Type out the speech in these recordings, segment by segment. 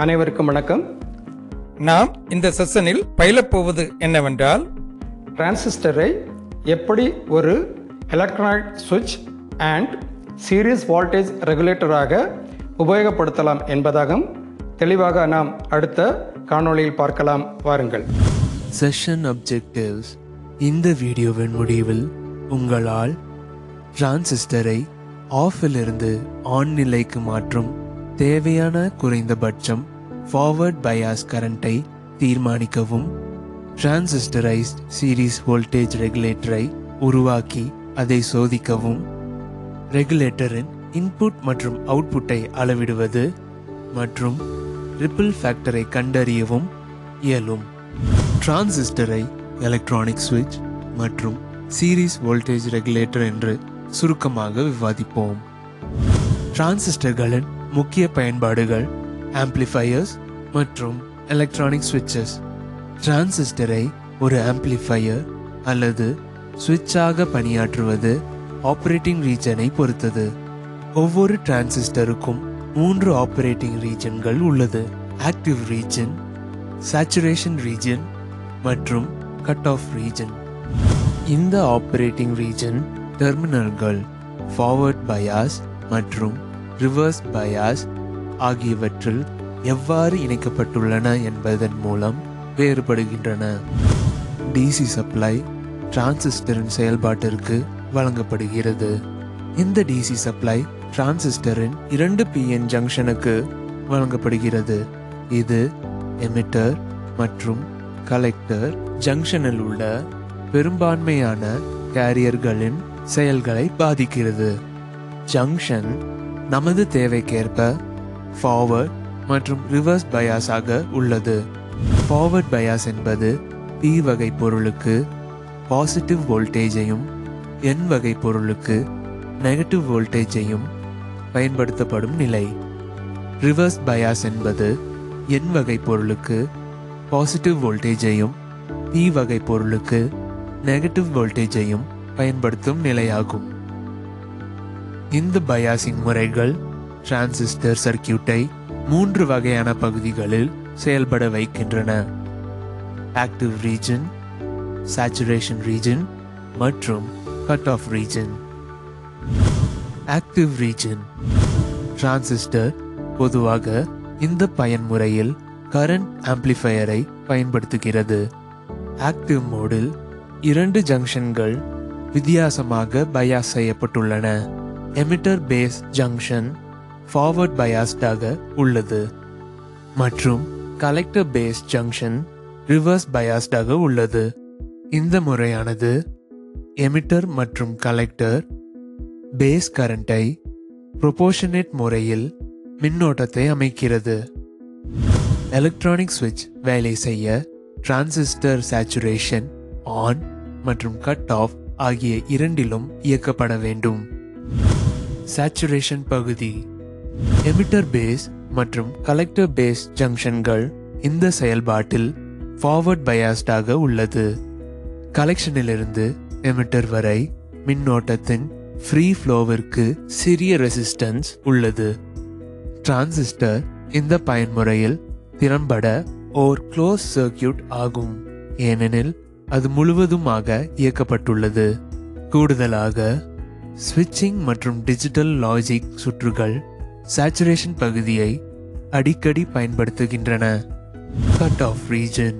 அனைவருக்கும் வணக்கம். நாம் இந்த செஷனில் பயிலப்போவது என்னவென்றால், டிரான்சிஸ்டரை எப்படி ஒரு எலக்ட்ரானிக் சுவிட்ச் அண்ட் சீரிஸ் வோல்டேஜ் ரெகுலேட்டராக உபயோகப்படுத்தலாம் என்பதாகும். தெளிவாக நாம் அடுத்த காணொளியில் பார்க்கலாம். வாருங்கள். Session objectives. இந்த வீடியோவின் முடிவில் உங்களால் டிரான்சிஸ்டரை ஆஃபிலிருந்து ஆன் நிலைக்கு மாற்றும் தேவையான குறைந்தபட்சம் ஃபார்வர்ட் பயாஸ் கரண்டை தீர்மானிக்கவும், டிரான்சிஸ்டரைஸ்ட் சீரிஸ் வோல்டேஜ் ரெகுலேட்டரை உருவாக்கி அதை சோதிக்கவும், ரெகுலேட்டரின் இன்புட் மற்றும் அவுட்புட்டை அளவிடுவது மற்றும் ரிப்பிள் ஃபேக்டரை கண்டறியவும் இயலும். டிரான்சிஸ்டரை எலக்ட்ரானிக் சுவிட்ச் மற்றும் சீரிஸ் வோல்டேஜ் ரெகுலேட்டர் என்று சுருக்கமாக விவாதிப்போம். டிரான்சிஸ்டர்களின் முக்கிய பயன்பாடுகள் ஆம்ப்ளிஃபையர்ஸ் மற்றும் எலக்ட்ரானிக் சுவிட்சஸ். டிரான்சிஸ்டரை ஒரு ஆம்ப்ளிஃபையர் அல்லது சுவிட்சாக பணியாற்றுவது ஆப்பரேட்டிங் ரீஜனை பொறுத்தது. ஒவ்வொரு டிரான்சிஸ்டருக்கும் 3 ஆப்பரேட்டிங் ரீஜன்கள் உள்ளது: ஆக்டிவ் ரீஜன், சேச்சுரேஷன் ரீஜன் மற்றும் கட் ஆஃப் ரீஜன். இந்த ஆப்பரேட்டிங் ரீஜன் டெர்மினல்கள் ஃபார்வர்ட் பயாஸ் மற்றும் ரிவர்ஸ் பயாஸ் ஆகியவற்றில் எவ்வாறு இணைக்கப்பட்டுள்ளன என்பதன் மூலம் வேறுபடுகின்றன. டிசி சப்ளை டிரான்சிஸ்டரின் செயல்பாட்டிற்கு வழங்கப்படுகிறது. இந்த டிசி சப்ளை டிரான்சிஸ்டரின் 2 PN ஜங்ஷனுக்கு வழங்கப்படுகிறது. இது எமிட்டர் மற்றும் கலெக்டர் ஜங்ஷனில் உள்ள பெரும்பான்மையான கேரியர்களின் செயல்களை பாதிக்கிறது. ஜங்ஷன் நமது தேவைக்கேற்ப ஃபார்வர்ட் மற்றும் ரிவர்ஸ் பயாஸாக உள்ளது. ஃபார்வர்ட் பயாஸ் என்பது P வகை பொருளுக்கு பாசிட்டிவ் வோல்டேஜையும் N வகை பொருளுக்கு நெகட்டிவ் வோல்டேஜையும் பயன்படுத்தப்படும் நிலை. ரிவர்ஸ் பயாஸ் என்பது N வகை பொருளுக்கு பாசிட்டிவ் வோல்டேஜையும் P வகை பொருளுக்கு நெகட்டிவ் வோல்டேஜையும் பயன்படுத்தும் நிலையாகும். இந்த பயாசிங் முறைகள் டிரான்சிஸ்டர் சர்க்கியூட்டை 3 வகையான பகுதிகளில் செயல்பட வைக்கின்றன: ஆக்டிவ் ரீஜன், சேச்சுரேஷன் ரீஜன் மற்றும் cut off region. Active region. Transistor பொதுவாக இந்த பயன்முறையில் கரண்ட் ஆம்ப்ளிஃபையரை பயன்படுத்துகிறது. ஆக்டிவ் மோடில் 2 ஜங்ஷன்கள் வித்தியாசமாக பயாஸ் செய்யப்பட்டுள்ளன. எமிட்டர் பேஸ் ஜங்ஷன் ஃபார்வர்ட் பயாஸ்டாக உள்ளது மற்றும் கலெக்டர் பேஸ் ஜங்ஷன் ரிவர்ஸ் பயாஸ்டாக உள்ளது. இந்த முறையானது எமிட்டர் மற்றும் கலெக்டர் பேஸ் கரண்டை ப்ரொபோர்ஷனேட் முறையில் மின்னோட்டத்தை அமைக்கிறது. எலக்ட்ரானிக் சுவிட்ச் வேலை செய்ய டிரான்சிஸ்டர் சேச்சுரேஷன் ஆன் மற்றும் கட் ஆஃப் ஆகிய இரண்டிலும் இயக்கப்பட வேண்டும். சேச்சுரேஷன் பகுதி. எமிட்டர் பேஸ் மற்றும் கலெக்டர் பேஸ் ஜங்ஷன்கள் இந்த செயல்பாட்டில் ஃபார்வர்ட் பயாஸ்டாக உள்ளது. கலெக்ஷனிலிருந்து எமிட்டர் வரை மின்னோட்டத்தின் ஃப்ரீ ஃப்ளோவிற்கு சிறிய ரெசிஸ்டன்ஸ் உள்ளது. டிரான்சிஸ்டர் இந்த பயன்முறையில் திறம்பட ஓர் க்ளோஸ் சர்க்கியூட் ஆகும், ஏனெனில் அது முழுவதுமாக இயக்கப்பட்டுள்ளது. கூடுதலாக ஸ்விட்சிங் மற்றும் டிஜிட்டல் லாஜிக் சுற்றுகள் சேச்சுரேஷன் பகுதியை அடிக்கடி பயன்படுத்துகின்றன. Cut off region.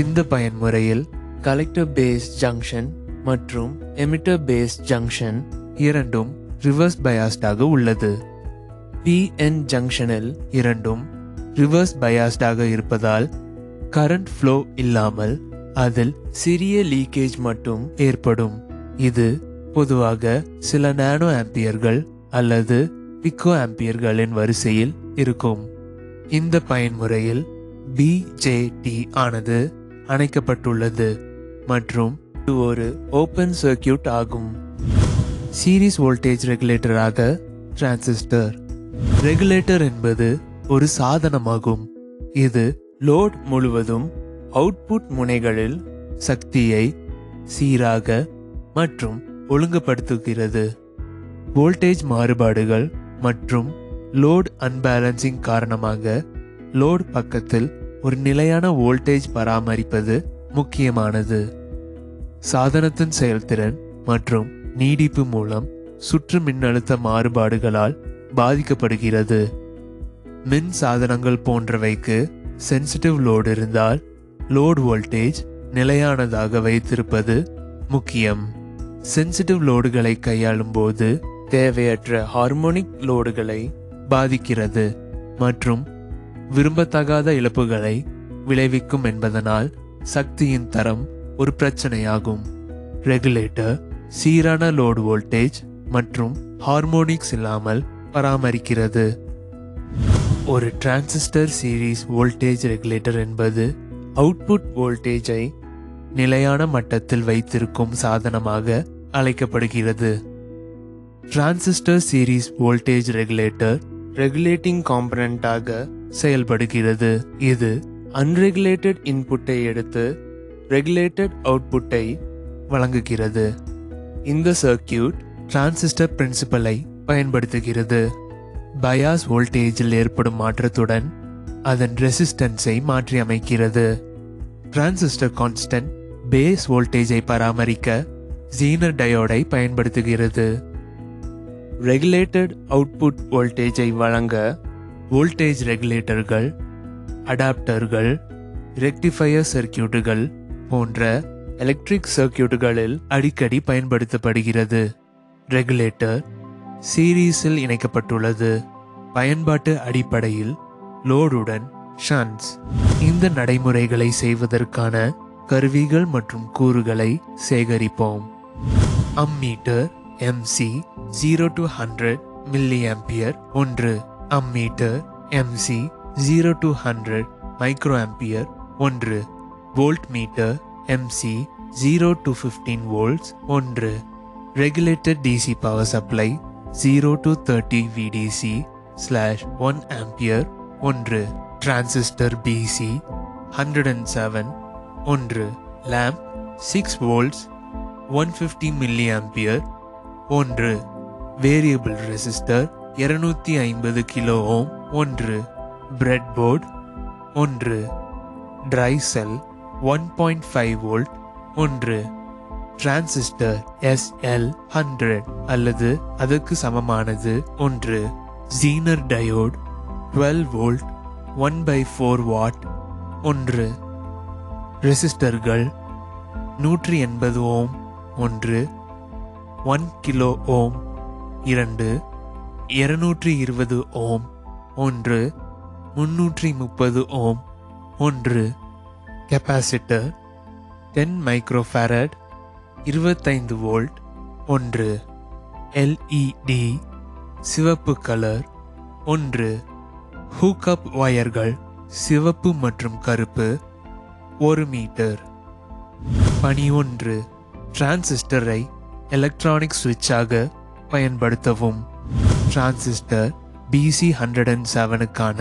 இந்த பயன்முறையில் கலெக்டர் பேஸ் ஜங்ஷன் மற்றும் எமிட்டர் பேஸ் ஜங்ஷன் இரண்டும் ரிவர்ஸ் பயாஸ்டாக உள்ளது. PN ஜங்ஷனில் இரண்டும் ரிவர்ஸ் பயாஸ்டாக இருப்பதால் கரண்ட் ஃப்ளோ இல்லாமல் அதில் சிறிய லீக்கேஜ் மட்டும் ஏற்படும். இது பொதுவாக சில நானோ ஆம்பியர்கள் அல்லது பிக்கோ ஆம்பியர்களின் வரிசையில் இருக்கும். இந்த பயன்முறையில் BJT ஆனது அணைக்கப்பட்டுள்ளது மற்றும் இது ஒரு ஓபன் சர்க்கியூட் ஆகும். சீரிஸ் வோல்டேஜ் ரெகுலேட்டராக டிரான்சிஸ்டர். ரெகுலேட்டர் என்பது ஒரு சாதனமாகும். இது லோட் முழுவதும் அவுட்புட் முனைகளில் சக்தியை சீராக மற்றும் ஒழுங்குபடுத்துகிறது. வோல்டேஜ் மாறுபாடுகள் மற்றும் லோட் அன்பேலன்சிங் காரணமாக லோட் பக்கத்தில் ஒரு நிலையான வோல்டேஜ் பராமரிப்பது முக்கியமானது. சாதனத்தின் செயல்திறன் மற்றும் நீடிப்பு மூலம் சுற்று மின்னழுத்த மாறுபாடுகளால் பாதிக்கப்படுகிறது. மின் சாதனங்கள் போன்றவைக்கு சென்சிட்டிவ் லோடு இருந்தால் லோட் வோல்டேஜ் நிலையானதாக வைத்திருப்பது முக்கியம். சென்சிட்டிவ் லோடுகளை கையாளும் போது தேவையற்ற ஹார்மோனிக் லோடுகளை பாதிக்கிறது மற்றும் விரும்பத்தகாத இழப்புகளை விளைவிக்கும் என்பதனால் சக்தியின் தரம் ஒரு பிரச்சனையாகும். ரெகுலேட்டர் சீரான லோடு வோல்டேஜ் மற்றும் ஹார்மோனிக்ஸ் இல்லாமல் பராமரிக்கிறது. ஒரு டிரான்சிஸ்டர் சீரிஸ் வோல்டேஜ் ரெகுலேட்டர் என்பது அவுட்புட் வோல்டேஜை நிலையான மட்டத்தில் வைத்திருக்கும் சாதனமாக அழைக்கப்படுகிறது. Transistor series voltage regulator regulating காம்பனண்டாக செயல்படுகிறது. இது அன்ரெகுலேட்டட் இன்புட்டை எடுத்து ரெகுலேட்டட் அவுட்புட்டை வழங்குகிறது. இந்த சர்க்கியூட் டிரான்சிஸ்டர் பிரின்சிபலை பயன்படுத்துகிறது. பயாஸ் வோல்டேஜில் ஏற்படும் மாற்றத்துடன் அதன் ரெசிஸ்டன்ஸை மாற்றி அமைக்கிறது. டிரான்சிஸ்டர் கான்ஸ்டன்ட் பேஸ் வோல்டேஜை பராமரிக்க ஜீனர் டயோடை பயன்படுத்துகிறது. ரெகுலேட்டட் அவுட்புட் வோல்டேஜை வழங்க வோல்டேஜ் ரெகுலேட்டர்கள், அடாப்டர்கள், ரெக்டிஃபையர் சர்க்கியூட்டுகள் போன்ற எலக்ட்ரிக் சர்க்கியூட்டுகளில் அடிக்கடி பயன்படுத்தப்படுகிறது. ரெகுலேட்டர் சீரீஸில் இணைக்கப்பட்டுள்ளது. பயன்பாட்டு அடிப்படையில் லோடுடன் ஷன்ட்ஸ். இந்த நடைமுறைகளை செய்வதற்கான கருவிகள் மற்றும் கூறுகளை சேகரிப்போம். Ammeter MC 0 to 100 milliampere 1. Ammeter MC 0 to 100 microampere 1. Voltmeter MC 0 to 15 volts 1. Regulated DC power supply 0 to 30 VDC/1 ampere 1. Transistor BC 107 1. Lamp 6 volts 150 milliampere 1. Variable resistor 250 kilo ohm 1. Breadboard 1. Dry cell 1.5 volt 1. Transistor SL 100 அல்லது அதற்கு சமமானது 1. Zener diode 12 volt 1/4 what 1. ரெசிஸ்டர்கள் 180 ஓம் 1. 1 kilo ohm 2. 220 ஓம் 1. 330 ஓம் 1. Capacitor 10 microfarad 25 volt 1. LED சிவப்பு colour 1. ஹூக்அப் வயர்கள் சிவப்பு மற்றும் கருப்பு 1 metre. பணி 1. டிரான்சிஸ்டரை எலக்ட்ரானிக் சுவிட்சாக பயன்படுத்தவும். டிரான்சிஸ்டர் BC 107க்கான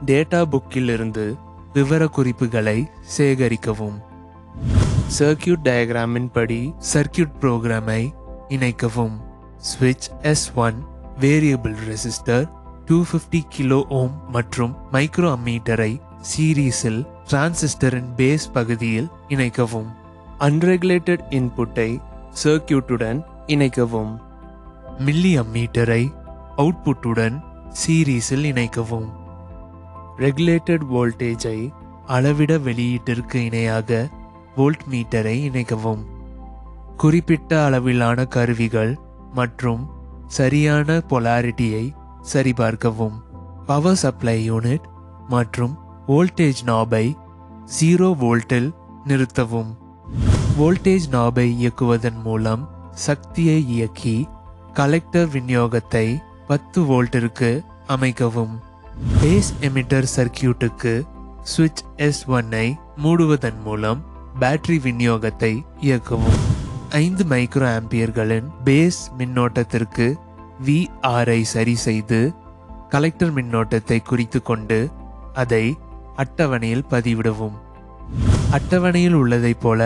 டேட்டா புக்கிலிருந்து விவரக்குறிப்புகளை சேகரிக்கவும். சர்க்கியூட் டயக்ராமின் படி சர்க்கியூட் புரோகிராமை இணைக்கவும். ஸ்விட்ச் S1 வேரியபிள் ரெசிஸ்டர் 250 கிலோ ஓம் மற்றும் மைக்ரோ அம்மீட்டரை சீரீஸில் டிரான்சிஸ்டரின் பேஸ் பகுதியில் இணைக்கவும். அன்ரெகுலேட்டட் இன்புட்டை சர்க்கியூட்டுடன் இணைக்கவும். மில்லி அம்மீட்டரை அவுட்புட்டுடன் சீரீஸில் இணைக்கவும். ரெகுலேட்டட் வோல்டேஜை அளவிட வெளியீட்டிற்கு இணையாக வோல்ட் மீட்டரை இணைக்கவும். குறிப்பிட்ட அளவிலான கருவிகள் மற்றும் சரியான பொலாரிட்டியை சரிபார்க்கவும். பவர் சப்ளை யூனிட் மற்றும் வோல்டேஜ் நாபை 0 வோல்ட்டில் நிறுத்தவும். வோல்டேஜ் நாபை இயக்குவதன் மூலம் சக்தியை இயக்கி கலெக்டர் விநியோகத்தை 10 வோல்ட்டிற்கு அமைக்கவும். பேஸ் எமிட்டர் சர்க்கியூட்டுக்கு சுவிட்ச் S1ஐ மூடுவதன் மூலம் பேட்டரி விநியோகத்தை இயக்கவும். 5 மைக்ரோ ஆம்பியர்களின் பேஸ் மின்னோட்டத்திற்கு VR-ஐ சரி செய்து கலெக்டர் மின்னோட்டத்தை குறித்து கொண்டு அதை அட்டவணையில் பதிவிடவும். அட்டவணையில் உள்ளதைப் போல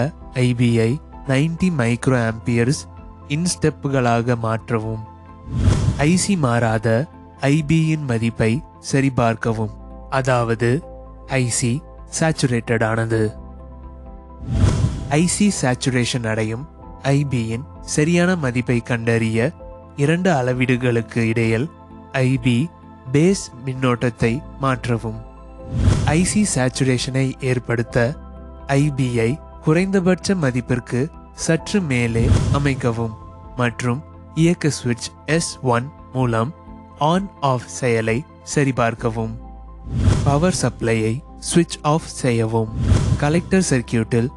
IB-ஐ 90 மைக்ரோ ஆம்பியர்ஸ் இன்ஸ்டெப்புகளாக மாற்றவும். IC மாறாத ஐபியின் மதிப்பை சரிபார்க்கவும், அதாவது ஐசி சேச்சுரேட்டட் ஆனது. ஐசி சேச்சுரேஷன் அடையும் ஐபியின் சரியான மதிப்பை கண்டறிய 2 அளவீடுகளுக்கு இடையில் ஐபி பேஸ் மின்னோட்டத்தை மாற்றவும். ஐசி சேச்சுரேஷனை ஏற்படுத்த ஐபியை குறைந்தபட்ச மதிப்பிற்கு சற்று மேலே அமைக்கவும் மற்றும் இயக்க சுவிட்ச் S1 மூலம் ஆன் ஆஃப் செயலை சரிபார்க்கவும். பவர் சப்ளையை சுவிட்ச் ஆஃப் செய்யவும். கலெக்டர் சர்க்கியூட்டில்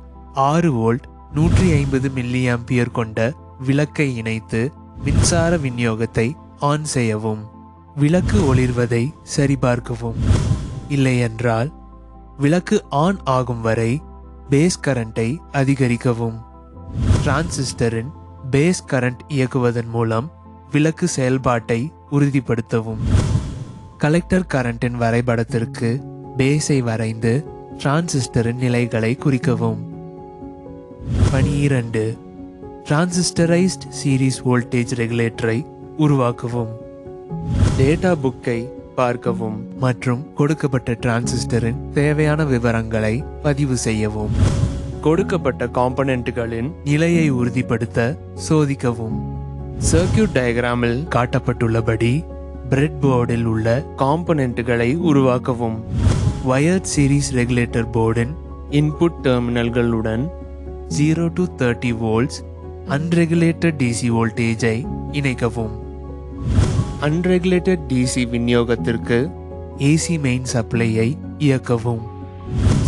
6 வோல்ட் 150 மில்லி ஆம்பியர் கொண்ட விளக்கை இணைத்து மின்சார விநியோகத்தை ஆன் செய்யவும். விளக்கு ஒளிர்வதை சரிபார்க்கவும். இல்லையென்றால் விளக்கு ஆன் ஆகும் வரை பேஸ் கரண்டை அதிகரிக்கவும். டிரான்சிஸ்டரின் பேஸ் கரண்ட் இயக்குவதன் மூலம் விளக்கு செயல்பாட்டை உறுதிப்படுத்தவும். கலெக்டர் கரண்டின் வரைபடத்திற்கு பேஸை வரைந்து டிரான்சிஸ்டரின் நிலைகளை குறிக்கவும். பணி 2. டிரான்சிஸ்டரைஸ்ட் சீரிஸ் வோல்டேஜ் ரெகுலேட்டரை உருவாக்கவும். டேட்டா புக்கை பார்க்கவும் மற்றும் கொடுக்கப்பட்ட டிரான்சிஸ்டரின் தேவையான விவரங்களை பதிவு செய்யவும். கொடுக்கப்பட்ட காம்பனன்ட்களின் நிலையை உறுதிப்படுத்த சோதிக்கவும். சர்க்கியூட் டயக்ராமில் காட்டப்பட்டுள்ளபடி பிரெட் போர்டில் உள்ள காம்பனன்ட்களை உருவாக்கவும். வயர்ட் சீரிஸ் ரெகுலேட்டர் போர்டின் இன்புட் டெர்மினல்களுடன் 0 to 30 வோல்ட்ஸ் அன்ரெகுலேட்டட் டிசி வோல்டேஜை இணைக்கவும். அன்ரெகுலேட்டட் டிசி விநியோகத்திற்கு ஏசி மெயின் சப்ளையை இயக்கவும்.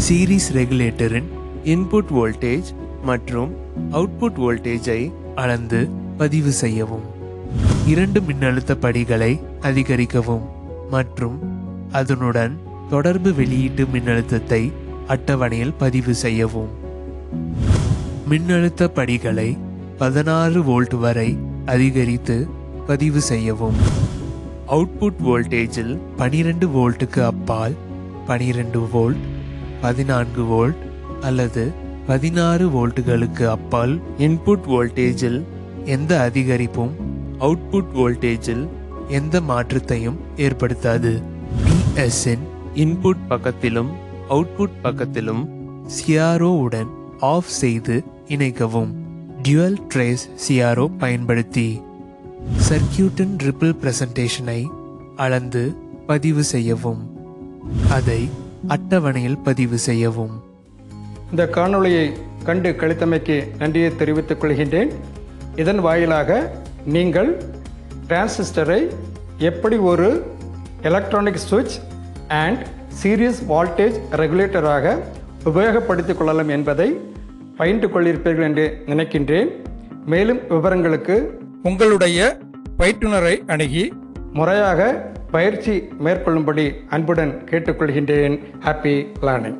சீரிஸ் ரெகுலேட்டரின் இன்புட் வோல்டேஜ் மற்றும் அவுட்புட் வோல்டேஜை அளந்து பதிவு செய்யவும். 2 மின்னழுத்த படிகளை அதிகரிக்கவும் மற்றும் அதனுடன் தொடர்பு வெளியீட்டு மின்னழுத்தத்தை அட்டவணையில் பதிவு செய்யவும். மின்னழுத்த படிகளை 16 வோல்ட் வரை அதிகரித்து பதிவு செய்யவும். அவுட்புட் வோல்டேஜில் 12 வோல்ட்டுக்கு அப்பால் 12 வோல்ட், 14 வோல்ட் அல்லது 16 வோல்ட்டுகளுக்கு அப்பால் இன்புட் வோல்டேஜில் எந்த அதிகரிப்பும் அவுட்புட் வோல்டேஜில் எந்த மாற்றத்தையும் ஏற்படுத்தாது. டிஎஸ்இன் இன்புட் பக்கத்திலும் அவுட்புட் பக்கத்திலும் சிஆர்ஓ உடன் ஆஃப் செய்து இணைக்கவும். டியூவல் ட்ரேஸ் சிஆர்ஓ பயன்படுத்தி சர்க்கியூட்டின் ரிப்பிள் பிரசன்டேஷனை அளந்து பதிவு செய்யவும். அதை அட்டவணையில் பதிவு செய்யவும். இந்த காணொளியை கண்டு கழித்தமைக்கு நன்றியை தெரிவித்துக் கொள்கின்றேன். இதன் வாயிலாக நீங்கள் டிரான்சிஸ்டரை எப்படி ஒரு எலக்ட்ரானிக் சுவிட்ச் அண்ட் சீரிஸ் வோல்டேஜ் ரெகுலேட்டராக உபயோகப்படுத்திக் கொள்ளலாம் என்பதை பயின்று கொள்ளிருப்பீர்கள் என்று நினைக்கின்றேன். மேலும் விவரங்களுக்கு உங்களுடைய பயிற்றுனரை அணுகி முறையாக பயிற்சி மேற்கொள்ளும்படி அன்புடன் கேட்டுக்கொள்கின்றேன். Happy learning.